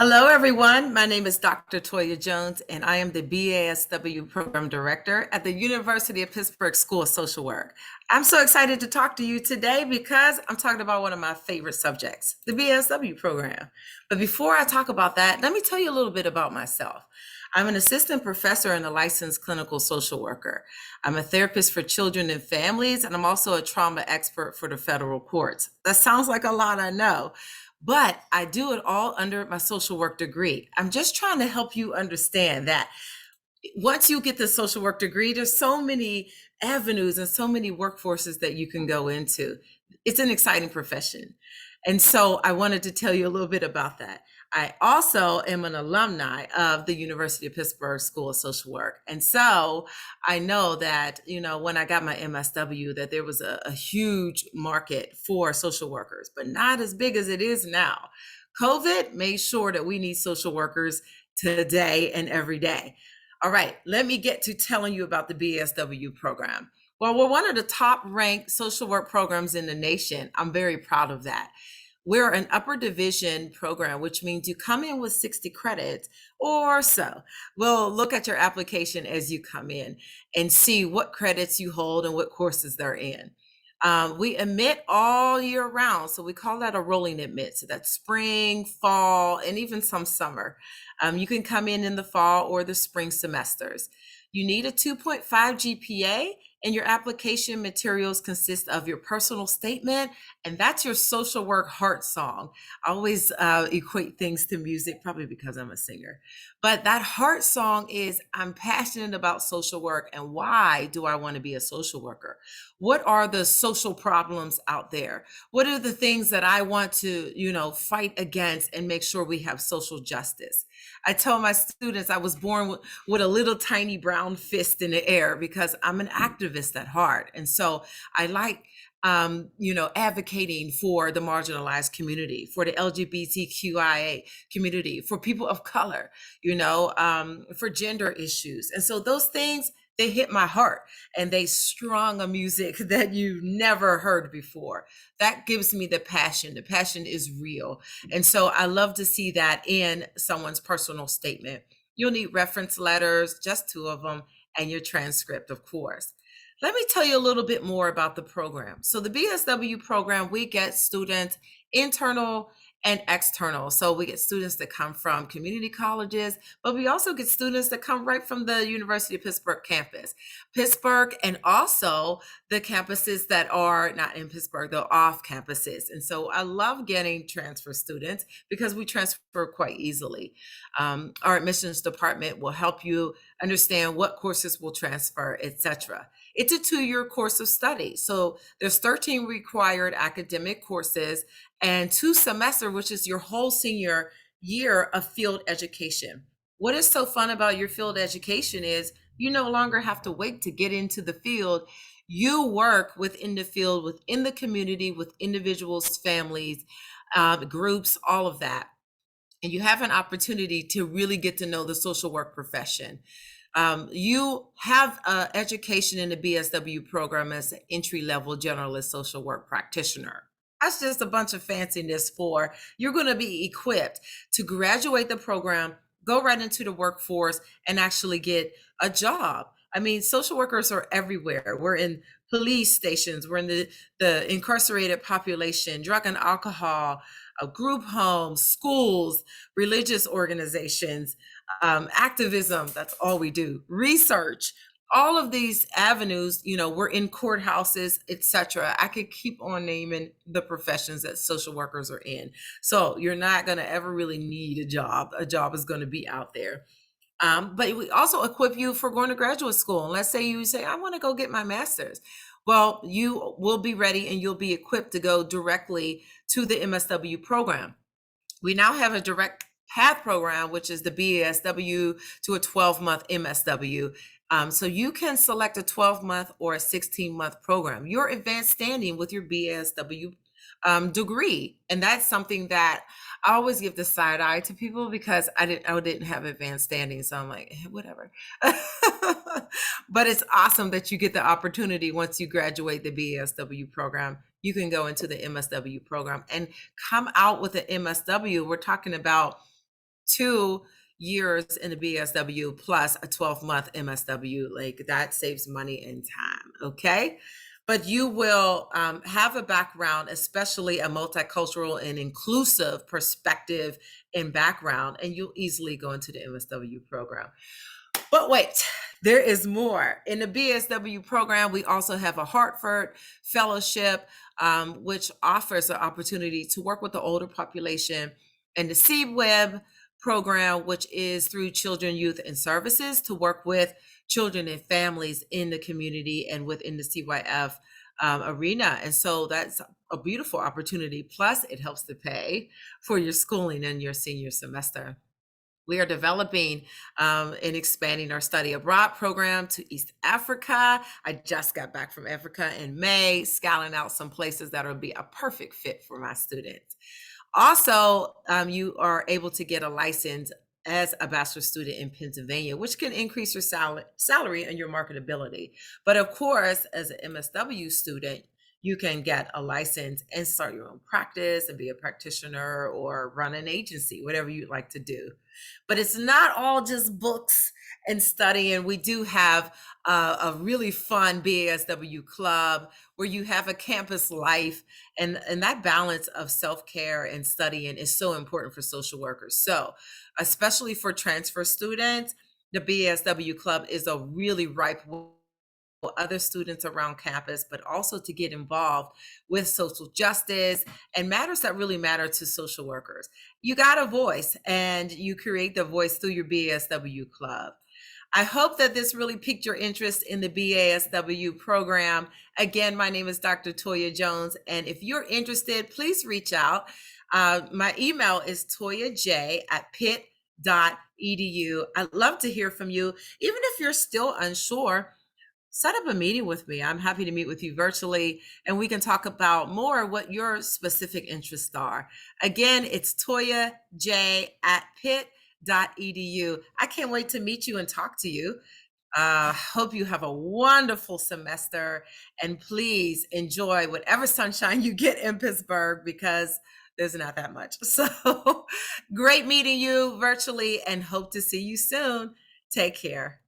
Hello, everyone. My name is Dr. Toya Jones, and I am the BASW Program Director at the University of Pittsburgh School of Social Work. I'm so excited to talk to you today because I'm talking about one of my favorite subjects, the BASW program. But before I talk about that, let me tell you a little bit about myself. I'm an assistant professor and a licensed clinical social worker. I'm a therapist for children and families, and I'm also a trauma expert for the federal courts. That sounds like a lot, I know, but I do it all under my social work degree. I'm just trying to help you understand that once you get the social work degree, there's so many avenues and so many workforces that you can go into. It's an exciting profession. And so I wanted to tell you a little bit about that. I also am an alumni of the University of Pittsburgh School of Social Work. And so I know that, when I got my MSW, that there was a huge market for social workers, but not as big as it is now. COVID made sure that we need social workers today and every day. All right, let me get to telling you about the BSW program. Well, we're one of the top ranked social work programs in the nation. I'm very proud of that. We're an upper division program, which means you come in with 60 credits or so. We'll look at your application as you come in and see what credits you hold and what courses they're in. We admit all year round, so we call that a rolling admit. So that's spring, fall, and even some summer. You can come in the fall or the spring semesters. You need a 2.5 GPA, and your application materials consist of your personal statement, and that's your social work heart song. I always equate things to music, probably because I'm a singer. But that heart song is, I'm passionate about social work, and why do I want to be a social worker? What are the social problems out there? What are the things that I want to, fight against and make sure we have social justice? I tell my students I was born with a little tiny brown fist in the air because I'm an activist at heart. And so I like advocating for the marginalized community, for the LGBTQIA community, for people of color, for gender issues. And so those things, they hit my heart, and they strung a music that you never heard before. That gives me the passion. The passion is real. And so I love to see that in someone's personal statement. You'll need reference letters, just two of them, and your transcript, of course. Let me tell you a little bit more about the program. So the BSW program, we get students internal and external. So we get students that come from community colleges, but we also get students that come right from the University of Pittsburgh campus. Pittsburgh, and also the campuses that are not in Pittsburgh, they're off campuses. And so I love getting transfer students because we transfer quite easily. Our admissions department will help you understand what courses will transfer, etc. It's a 2-year course of study. So there's 13 required academic courses and 2 semesters, which is your whole senior year of field education. What is so fun about your field education is you no longer have to wait to get into the field. You work within the field, within the community, with individuals, families, groups, all of that. And you have an opportunity to really get to know the social work profession. You have education in the BSW program as an entry-level generalist social work practitioner. That's just a bunch of fanciness for you're going to be equipped to graduate the program, go right into the workforce, and actually get a job. I mean, social workers are everywhere. We're in police stations, we're in the incarcerated population, drug and alcohol, group homes, schools, religious organizations, activism, that's all we do, research, all of these avenues, we're in courthouses, etc. I could keep on naming the professions that social workers are in. So you're not going to ever really need a job. A job is going to be out there. But we also equip you for going to graduate school. And let's say you say, I want to go get my master's. Well, you will be ready and you'll be equipped to go directly to the MSW program. We now have a direct path program, which is the BASW to a 12-month MSW. So you can select a 12-month or a 16-month program. You're advanced standing with your BASW degree. And that's something that I always give the side eye to people because I didn't have advanced standing. So I'm like, whatever. But it's awesome that you get the opportunity once you graduate the BASW program. You can go into the MSW program and come out with an MSW. We're talking about 2 years in the BSW plus a 12-month MSW. Like that saves money and time. Okay. But you will have a background, especially a multicultural and inclusive perspective and background, and you'll easily go into the MSW program. But wait, there is more. In the BSW program, we also have a Hartford Fellowship, which offers an opportunity to work with the older population, and the CWEB program, which is through Children, Youth, and Services to work with children and families in the community and within the CYF arena. And so that's a beautiful opportunity. Plus, it helps to pay for your schooling in your senior semester. We are developing and expanding our study abroad program to East Africa. I just got back from Africa in May, scouting out some places that will be a perfect fit for my students. Also, you are able to get a license as a bachelor student in Pennsylvania, which can increase your salary and your marketability. But of course, as an MSW student, you can get a license and start your own practice and be a practitioner or run an agency, whatever you'd like to do. But it's not all just books and studying. We do have a really fun BASW club where you have a campus life, and that balance of self-care and studying is so important for social workers. So especially for transfer students, the BASW club is a really ripe other students around campus, but also to get involved with social justice and matters that really matter to social workers. You got a voice, and you create the voice through your BASW club. I hope that this really piqued your interest in the BASW program. Again, my name is Dr. Toya Jones, and if you're interested, please reach out. My email is toyaj@pitt.edu. I'd love to hear from you. Even if you're still unsure, set up a meeting with me. I'm happy to meet with you virtually, and we can talk about more what your specific interests are. Again, it's toyaj@pitt.edu. I can't wait to meet you and talk to you. Hope you have a wonderful semester, and please enjoy whatever sunshine you get in Pittsburgh, because there's not that much. So great meeting you virtually, and hope to see you soon. Take care.